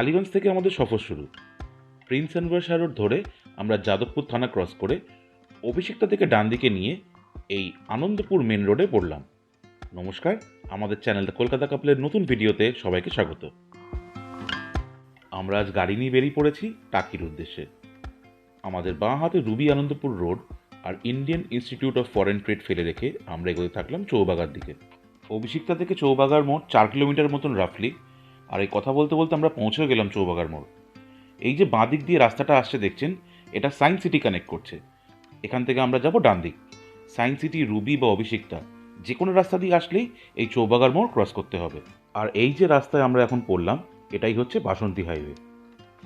টালিগঞ্জ থেকে আমাদের সফর শুরু। প্রিন্স অ্যানভার রোড ধরে আমরা যাদবপুর থানা ক্রস করে অভিষিক্তা থেকে ডান দিকে নিয়ে এই আনন্দপুর মেন রোডে পড়লাম। নমস্কার, আমাদের চ্যানেলটা কলকাতা কাপলের নতুন ভিডিওতে সবাইকে স্বাগত। আমরা আজ গাড়ি নিয়ে বেরিয়ে পড়েছি টাকির উদ্দেশ্যে। আমাদের বাঁ হাতে রুবি আনন্দপুর রোড আর Indian Institute of Foreign Trade ফেলে রেখে আমরা এগোতে থাকলাম চৌবাগার দিকে। অভিষিক্তা থেকে চৌবাগার মোড় 4 কিলোমিটার মতন রাফলি। আর এই কথা বলতে বলতে আমরা পৌঁছেও গেলাম চৌবাগার মোড়। এই যে বাঁ দিক দিয়ে রাস্তাটা আসছে দেখছেন, এটা সায়েন্স সিটি কানেক্ট করছে। এখান থেকে আমরা যাব ডান দিক। সায়েন্স সিটি, রুবি বা অভিষিক্তা যে কোনো রাস্তা দিয়ে আসলেই এই চৌবাগার মোড় ক্রস করতে হবে। আর এই যে রাস্তায় আমরা এখন পড়লাম, এটাই হচ্ছে বাসন্তী হাইওয়ে।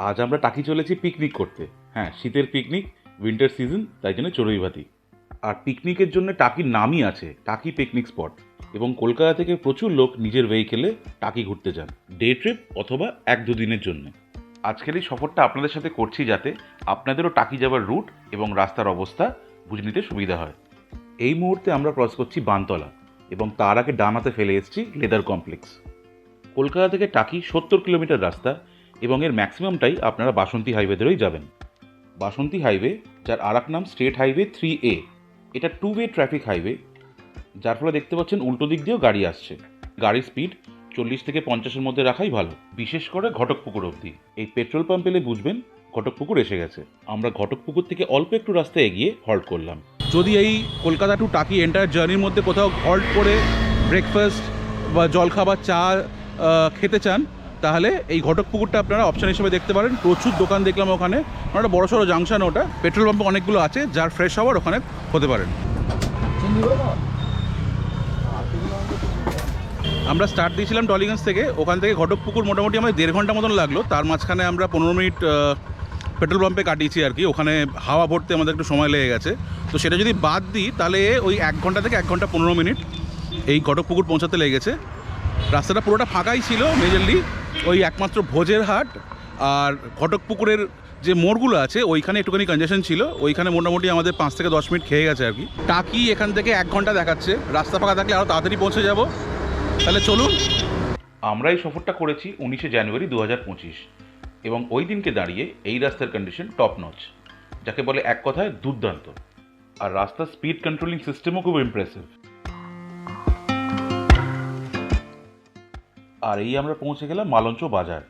আজ আমরা টাকি চলেছি পিকনিক করতে। হ্যাঁ, শীতের পিকনিক, উইন্টার সিজন, তাই জন্য চড়ুইভাতি। আর পিকনিকের জন্য টাকির নামই আছে টাকি পিকনিক স্পট। এবং কলকাতা থেকে প্রচুর লোক নিজের ভেহিকেলে টাকি ঘুরতে যান, ডে ট্রিপ অথবা 1-2 দিনের জন্য। আজকের এই সফরটা আপনাদের সাথে করছি যাতে আপনাদেরও টাকি যাওয়ার রুট এবং রাস্তার অবস্থা বুঝে নিতে সুবিধা হয়। এই মুহূর্তে আমরা ক্রস করছি বানতলা এবং তার আগে ডান হাতে ফেলে এসেছি লেদার কমপ্লেক্স। কলকাতা থেকে টাকি 70 কিলোমিটার রাস্তা এবং এর ম্যাক্সিমামটাই আপনারা বাসন্তী হাইওয়ে ধরেই যাবেন। বাসন্তী হাইওয়ে, যার আর এক নাম স্টেট হাইওয়ে 3A, এটা 2-ওয়ে ট্রাফিক হাইওয়ে, যার ফলে দেখতে পাচ্ছেন উল্টো দিক দিয়েও গাড়ি আসছে। গাড়ির স্পিড 40 থেকে 50-এর মধ্যে রাখাই ভালো, বিশেষ করে ঘটকপুকুর অবধি। এই পেট্রোল পাম্প পেলে বুঝবেন ঘটকপুকুর এসে গেছে। আমরা ঘটকপুকুর থেকে অল্প একটু রাস্তা এগিয়ে হল্ট করলাম। যদি এই কলকাতা টু টাকি এন্টায়ার জার্নির মধ্যে কোথাও হল্ট করে ব্রেকফাস্ট বা জলখাবার চা খেতে চান, তাহলে এই ঘটকপুকুরটা আপনারা অপশান হিসেবে দেখতে পারেন। প্রচুর দোকান দেখলাম ওখানে, একটা বড় সড়ো জাংশন, ওটা পেট্রোল পাম্প অনেকগুলো আছে, যার ফ্রেশ হওয়ার ওখানে হতে পারেন। আমরা স্টার্ট দিয়েছিলাম টলিগঞ্জ থেকে, ওখান থেকে ঘটকপুকুর মোটামুটি আমাদের 1.5 ঘন্টা মতন লাগলো। তার মাঝখানে আমরা 15 মিনিট পেট্রোল পাম্পে কাটিয়েছি আর কি। ওখানে হাওয়া ভরতে আমাদের একটু সময় লেগে গেছে। তো সেটা যদি বাদ দিই তাহলে ওই 1 ঘন্টা থেকে 1 ঘন্টা 15 মিনিট এই ঘটকপুকুর পৌঁছাতে লেগেছে। রাস্তাটা পুরোটা ফাঁকাই ছিল, মেজরলি ওই একমাত্র ভোজের হাট আর ঘটকপুকুরের যে মোড়গুলো আছে ওইখানে একটুখানি কনজেশন ছিল। ওইখানে মোটামুটি আমাদের 5 থেকে 10 মিনিট খেয়ে গেছে আর কি। টাকি এখান থেকে 1 ঘন্টা দেখাচ্ছে, রাস্তা ফাঁকা থাকলে আরও তাড়াতাড়ি পৌঁছে যাব। তাহলে চলুন। আমরা এই সফরটা করেছি 19শে জানুয়ারি 2025 এবং ওই দিনকে দাঁড়িয়ে এই রাস্তার কন্ডিশন টপ নচ, যাকে বলে এক কথায় দুর্দান্ত। আর রাস্তার স্পিড কন্ট্রোলিং সিস্টেমও খুব ইমপ্রেসিভ। আর এই আমরা পৌঁছে গেলাম মালঞ্চ বাজার।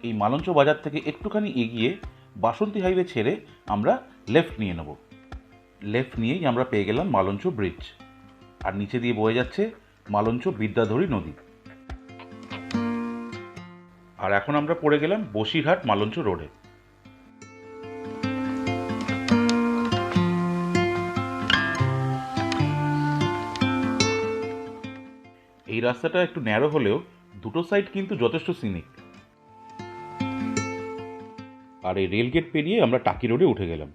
এই মালঞ্চ বাজার থেকে একটুখানি এগিয়ে বাসন্তী হাইওয়ে ছেড়ে আমরা লেফট নিয়ে নেব। লেফট নিয়েই আমরা পেয়ে গেলাম মালঞ্চ ব্রিজ, আর নিচে দিয়ে বয়ে যাচ্ছে মালঞ্চ বিদ্যাধরী নদী। আর এখন আমরা পড়ে গেলাম বসিরহাট মালঞ্চ রোডে। এই রাস্তাটা একটু ন্যারো হলেও দুটো সাইড কিন্তু যথেষ্ট সিনিক। আর এই রেলগেট পেরিয়ে আমরা টাকি রোডে উঠে গেলাম।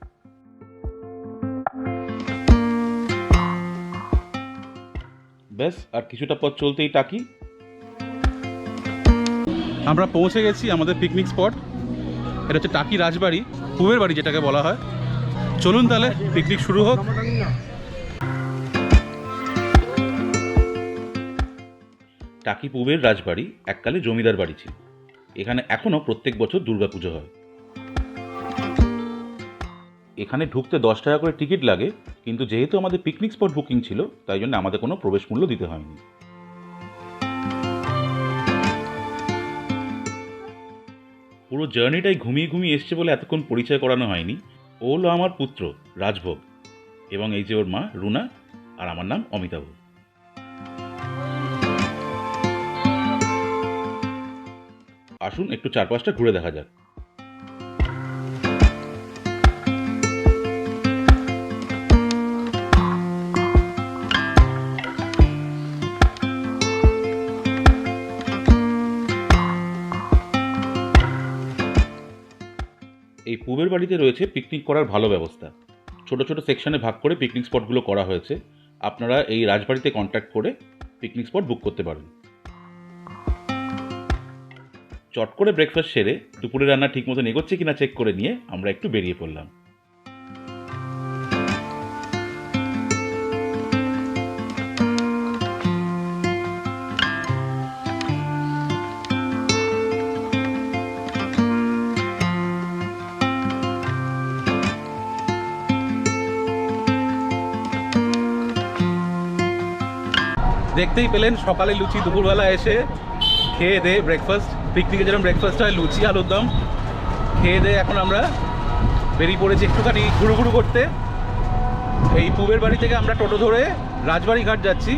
ব্যাস, আর কিছুটা পথ চলতেই টাকি। আমরা পৌঁছে গেছি আমাদের পিকনিক স্পট। এটা হচ্ছে টাকি রাজবাড়ি, পুবের বাড়ি যেটাকে বলা হয়। চলুন তাহলে পিকনিক শুরু হোক। টাকি পুবের রাজবাড়ি এককালে জমিদার বাড়ি ছিল। এখানে এখনো প্রত্যেক বছর দুর্গাপুজো হয়। এখানে ঢুকতে 10 টাকা করে টিকিট লাগে, কিন্তু যেহেতু আমাদের পিকনিক স্পট বুকিং ছিল তাই জন্য আমাদের কোনো প্রবেশ মূল্য দিতে হয়নি। পুরো জার্নিটাই ঘুমিয়ে ঘুমিয়ে এসছে বলে এতক্ষণ পরিচয় করানো হয়নি। ও হলো আমার পুত্র রাজভোগ, এবং এই যে ওর মা রুনা, আর আমার নাম অমিতাভ। আসুন একটু চারপাশটা ঘুরে দেখা যাক। এই পুবের বাড়িতে রয়েছে পিকনিক করার ভালো ব্যবস্থা। ছোট ছোট সেকশনে ভাগ করে পিকনিক স্পটগুলো করা হয়েছে। আপনারা এই রাজবাড়িতে কন্ট্যাক্ট করে পিকনিক স্পট বুক করতে পারেন। চট করে ব্রেকফাস্ট সেরে দুপুরে রান্না ঠিক মতো এগোচ্ছে কিনা চেক করে নিয়ে আমরা একটু বেরিয়ে পড়লাম। দেখতেই পেলেন সকালে লুচি, দুপুরবেলা এসে খেয়ে দে ব্রেকফাস্ট, পিকনিকে যেরকম ব্রেকফাস্ট হয় লুচি আলুর দম খেয়ে দে এখন আমরা বেরিয়ে পড়েছি একটুখানি ঘুরু করতে। এই পুবের বাড়ি থেকে আমরা টোটো ধরে রাজবাড়ি ঘাট যাচ্ছি,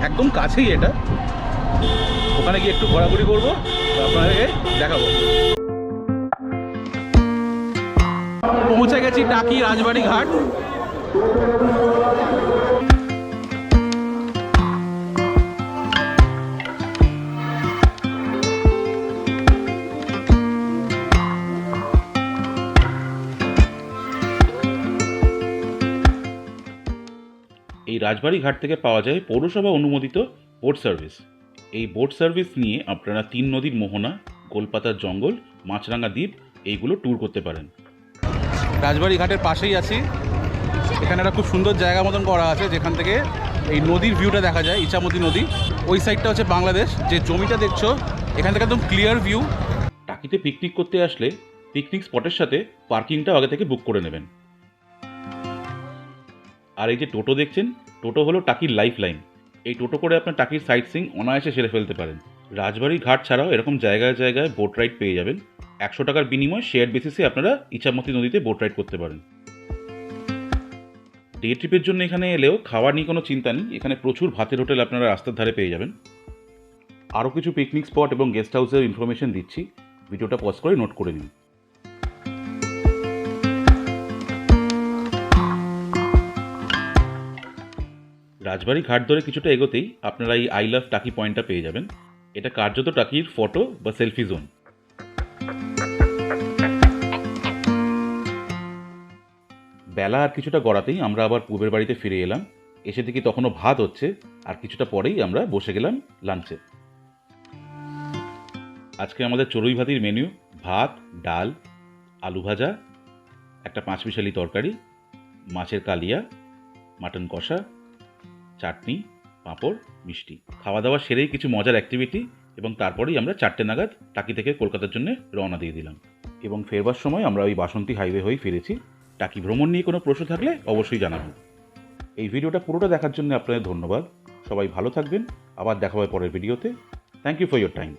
একদম কাছেই এটা। ওখানে গিয়ে একটু ঘোরাঘুরি করবো, আপনাদেরকে দেখাবো। পৌঁছে গেছি টাকি রাজবাড়ি ঘাট। এই রাজবাড়ি ঘাট থেকে পাওয়া যায় পৌরসভা অনুমোদিত বোট সার্ভিস। এই বোট সার্ভিস নিয়ে আপনারা 3 নদীর মোহনা, গোলপাতার জঙ্গল, মাছরাঙা দ্বীপ এইগুলো ট্যুর করতে পারেন। রাজবাড়ি ঘাটের পাশেই আছি। এখানে একটা খুব সুন্দর জায়গা মতন করা আছে যেখান থেকে এই নদীর ভিউটা দেখা যায়, ইছামতি নদী। ওই সাইডটা হচ্ছে বাংলাদেশ। যে জমিটা দেখছো এখান থেকে একদম ক্লিয়ার ভিউ। টাকিতে পিকনিক করতে আসলে পিকনিক স্পটের সাথে পার্কিংটাও আগে থেকে বুক করে নেবেন। আর এই যে টোটো দেখছেন, টোটো হলো টাকির লাইফ লাইন। এই টোটো করে আপনার টাকির সাইট সিইং অনায়াসে সেরে ফেলতে পারেন। রাজবাড়ি ঘাট ছাড়াও এরকম জায়গায় জায়গায় বোট রাইড পেয়ে যাবেন। 100 টাকার বিনিময়ে শেয়ার বেসিসে আপনারা ইছামতি নদীতে বোট রাইড করতে পারেন। ডে ট্রিপের জন্য এখানে এলেও খাওয়া নিয়ে কোনো চিন্তা নেই, এখানে প্রচুর ভাতের হোটেল আপনারা রাস্তার ধারে পেয়ে যাবেন। আরও কিছু পিকনিক স্পট এবং গেস্ট হাউসের ইনফরমেশন দিচ্ছি, ভিডিওটা পজ করে নোট করে নিন। রাজবাড়ি ঘাট ধরে কিছুটা এগোতেই আপনারা এই আই লাভ টাকি পয়েন্টটা পেয়ে যাবেন। এটা কার্যত টাকির ফটো বা সেলফি জোন। বেলা আর কিছুটা গড়াতেই আমরা আবার পূবের বাড়িতে ফিরে এলাম। এসে দেখি তখনও ভাত হচ্ছে, আর কিছুটা পরেই আমরা বসে গেলাম লাঞ্চে। আজকে আমাদের চড়ুই ভাতির মেনু ভাত, ডাল, আলু ভাজা, একটা 5 মিশালি তরকারি, মাছের কালিয়া, মাটন কষা, চাটনি, পাঁপড়, মিষ্টি। খাওয়া দাওয়া সেরেই কিছু মজার অ্যাক্টিভিটি এবং তারপরেই আমরা 4টে নাগাদ টাকি থেকে কলকাতার জন্য রওনা দিয়ে দিলাম। এবং ফেরবার সময় আমরা ওই বাসন্তী হাইওয়ে হয়ে ফিরেছি। টাকি ভ্রমণ নিয়ে কোনো প্রশ্ন থাকলে অবশ্যই জানাবেন। এই ভিডিওটা পুরোটা দেখার জন্য আপনাদের ধন্যবাদ। সবাই ভালো থাকবেন, আবার দেখা হবে পরের ভিডিওতে। Thank you for your time.